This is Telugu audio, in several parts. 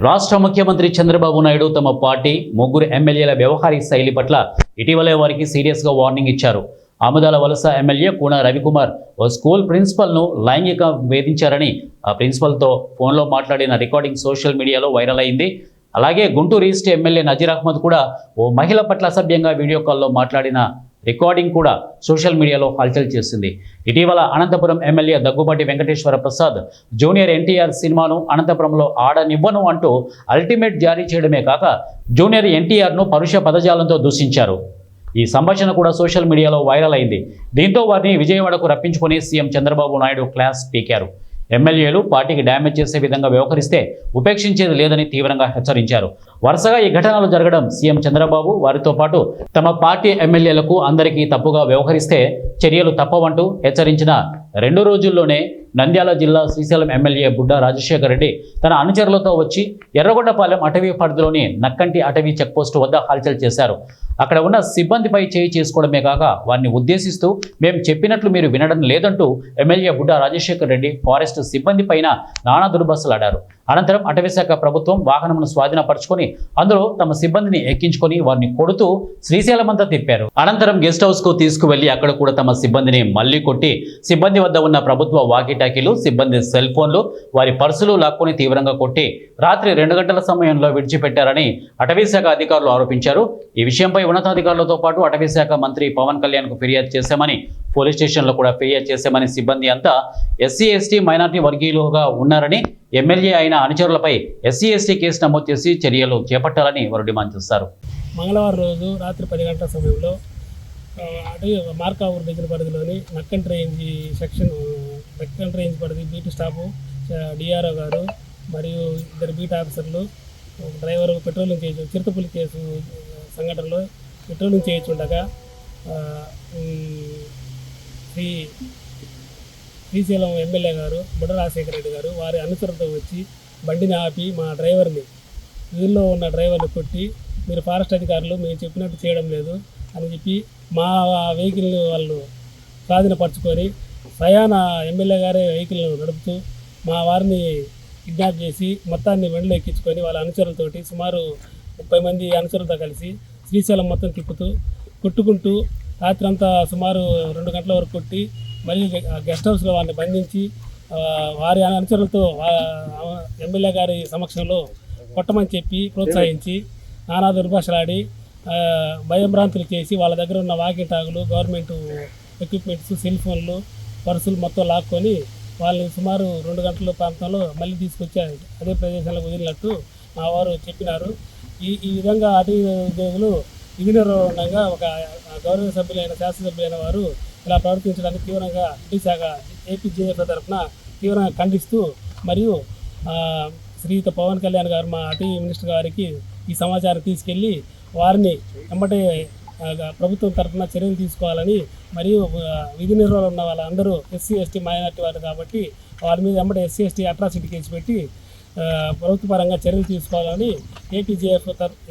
రాష్ట్ర ముఖ్యమంత్రి చంద్రబాబు నాయుడు తమ పార్టీ ముగ్గురు ఎమ్మెల్యేల వ్యవహార శైలి పట్ల ఇటీవలే వారికి సీరియస్గా వార్నింగ్ ఇచ్చారు. ఆముదాల వలస ఎమ్మెల్యే కూన రవికుమార్ ఓ స్కూల్ ప్రిన్సిపల్ను లైంగిక వేధించారని ఆ ప్రిన్సిపల్తో ఫోన్లో మాట్లాడిన రికార్డింగ్ సోషల్ మీడియాలో వైరల్ అయింది. అలాగే గుంటూరు ఈస్ట్ ఎమ్మెల్యే నజీర్ అహ్మద్ కూడా ఓ మహిళ పట్ల అసభ్యంగా వీడియో కాల్లో మాట్లాడిన రికార్డింగ్ కూడా సోషల్ మీడియాలో హల్చల్ చేసింది. ఇటీవల అనంతపురం ఎమ్మెల్యే దగ్గుబాటి వెంకటేశ్వర ప్రసాద్ జూనియర్ ఎన్టీఆర్ సినిమాను అనంతపురంలో ఆడనివ్వను అంటూ అల్టిమేట్ జారీ చేయడమే కాక జూనియర్ ఎన్టీఆర్ను పరుష పదజాలంతో దూషించారు. ఈ సంభాషణ కూడా సోషల్ మీడియాలో వైరల్ అయింది. దీంతో వారిని విజయవాడకు రప్పించుకుని సీఎం చంద్రబాబు నాయుడు క్లాస్ పీకారు. ఎమ్మెల్యేలు పార్టీకి డ్యామేజ్ చేసే విధంగా వ్యవహరిస్తే ఉపేక్షించేది లేదని తీవ్రంగా హెచ్చరించారు. వరుసగా ఈ ఘటనలు జరగడం సీఎం చంద్రబాబు వారితో పాటు తమ పార్టీ ఎమ్మెల్యేలకు అందరికీ తప్పుగా వ్యవహరిస్తే చర్యలు తప్పవంటూ హెచ్చరించిన 2 రోజుల్లోనే నంద్యాల జిల్లా శ్రీశైలం ఎమ్మెల్యే బుడ్డా రాజశేఖర్ రెడ్డి తన అనుచరులతో వచ్చి ఎర్రగొండపాలెం అటవీ పరిధిలోని నక్కంటి అటవీ చెక్పోస్టు వద్ద హల్చల్ చేశారు. అక్కడ ఉన్న సిబ్బందిపై చేయి చేసుకోవడమే కాక వారిని ఉద్దేశిస్తూ మేము చెప్పినట్లు మీరు వినడం లేదంటూ ఎమ్మెల్యే బుడ్డా రాజశేఖర్ రెడ్డి ఫారెస్ట్ సిబ్బంది పైన నానా దుర్భాషలాడారు. అనంతరం అటవీశాఖ ప్రభుత్వం వాహనమును స్వాధీనపరుచుకొని అందులో తమ సిబ్బందిని ఎక్కించుకొని వారిని కొడుతూ శ్రీశైలమంతా తిప్పారు. అనంతరం గెస్ట్ హౌస్కు తీసుకువెళ్లి అక్కడ కూడా తమ సిబ్బందిని మళ్లీ కొట్టి సిబ్బంది వద్ద ఉన్న ప్రభుత్వ వాకీటాకీలు, సిబ్బంది సెల్ ఫోన్లు, వారి పర్సులు లాక్కొని తీవ్రంగా కొట్టి రాత్రి 2 గంటల సమయంలో విడిచిపెట్టారని అటవీశాఖ అధికారులు ఆరోపించారు. ఈ విషయంపై ఉన్నతాధికారులతో పాటు అటవీశాఖ మంత్రి పవన్ కళ్యాణ్కు ఫిర్యాదు చేశామని, పోలీస్ స్టేషన్లో కూడా ఫిర్యాదు చేశామని, సిబ్బంది అంతా ఎస్సీ ఎస్టీ మైనార్టీ వర్గీయులుగా ఉన్నారని, ఎమ్మెల్యే అయిన అనుచరులపై ఎస్సీ ఎస్టీ కేసు నమోదు చేసి చర్యలు చేపట్టాలని వారు డిమాండ్ చేస్తారు. మంగళవారం రోజు రాత్రి 10 గంటల సమయంలో మార్కావూరు దగ్గర పరిధిలోని నక్కంటి రేంజ్ పరిధి బీట్ స్టాఫ్ డిఆర్ఓ గారు మరియు 2 బీట్ ఆఫీసర్లు, డ్రైవర్ పెట్రోలింగ్ చేయొచ్చు చిరుతపులి కేసు సంఘటనలో పెట్రోలింగ్ చేయొచ్చుండగా శ్రీశైలం ఎమ్మెల్యే గారు బుడ్డ రాజశేఖర రెడ్డి గారు వారి అనుచరులతో వచ్చి బండిని ఆపి మా డ్రైవర్ని, వీరిలో ఉన్న డ్రైవర్ని కొట్టి మీరు ఫారెస్ట్ అధికారులు మేము చెప్పినట్టు చేయడం లేదు అని చెప్పి మా వెహికల్ని వాళ్ళు స్వాధీనపరచుకొని స్వయాన ఎమ్మెల్యే గారే వెహికల్ను నడుపుతూ మా వారిని కిడ్నాప్ చేసి మొత్తాన్ని బండిలో ఎక్కించుకొని వాళ్ళ అనుచరులతోటి సుమారు 30 మంది అనుచరులతో కలిసి శ్రీశైలం మొత్తం తిప్పుతూ కొట్టుకుంటూ రాత్రంతా సుమారు 2 గంటల వరకు కొట్టి మళ్ళీ గెస్ట్ హౌస్లో వారిని బంధించి వారి అనుచరులతో ఎమ్మెల్యే గారి సమక్షంలో కొట్టమని చెప్పి ప్రోత్సహించి నానా దుర్భాషలాడి భయభ్రాంతులు చేసి వాళ్ళ దగ్గర ఉన్న వాకీ టాగులు, గవర్నమెంట్ ఎక్విప్మెంట్స్, సెల్ ఫోన్లు, పర్సులు మొత్తం లాక్కొని వాళ్ళని సుమారు 2 గంటల ప్రాంతంలో మళ్ళీ తీసుకొచ్చి అదే ప్రదేశాలకు వదిలినట్టు మా వారు చెప్పినారు. ఈ విధంగా అటవీ ఉద్యోగులు విధి నిర్వహణగా ఒక గౌరవ సభ్యులైన శాసనసభ్యులైన వారు ఇలా ప్రవర్తించడానికి తీవ్రంగా శాఖ ఏపీజేఎఫ్ తరఫున తీవ్రంగా ఖండిస్తూ మరియు శ్రీయుత పవన్ కళ్యాణ్ గారు మా అటవీ మినిస్టర్ గారికి ఈ సమాచారం తీసుకెళ్ళి వారిని వెంబడే ప్రభుత్వం తరఫున చర్యలు తీసుకోవాలని మరియు విధి నిర్వహణ ఉన్న వాళ్ళందరూ ఎస్సీ ఎస్టీ మైనార్టీ వారు కాబట్టి వారి మీద వెంబడే ఎస్సీ ఎస్టీ అట్రాసిటీ కేసు పెట్టి ప్రభుత్వ పరంగా చర్యలు తీసుకోవాలని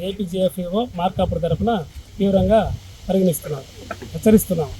ఏపీజేఎఫ్ఓ మార్కాపూర్ తరఫున తీవ్రంగా హెచ్చరిస్తున్నాం.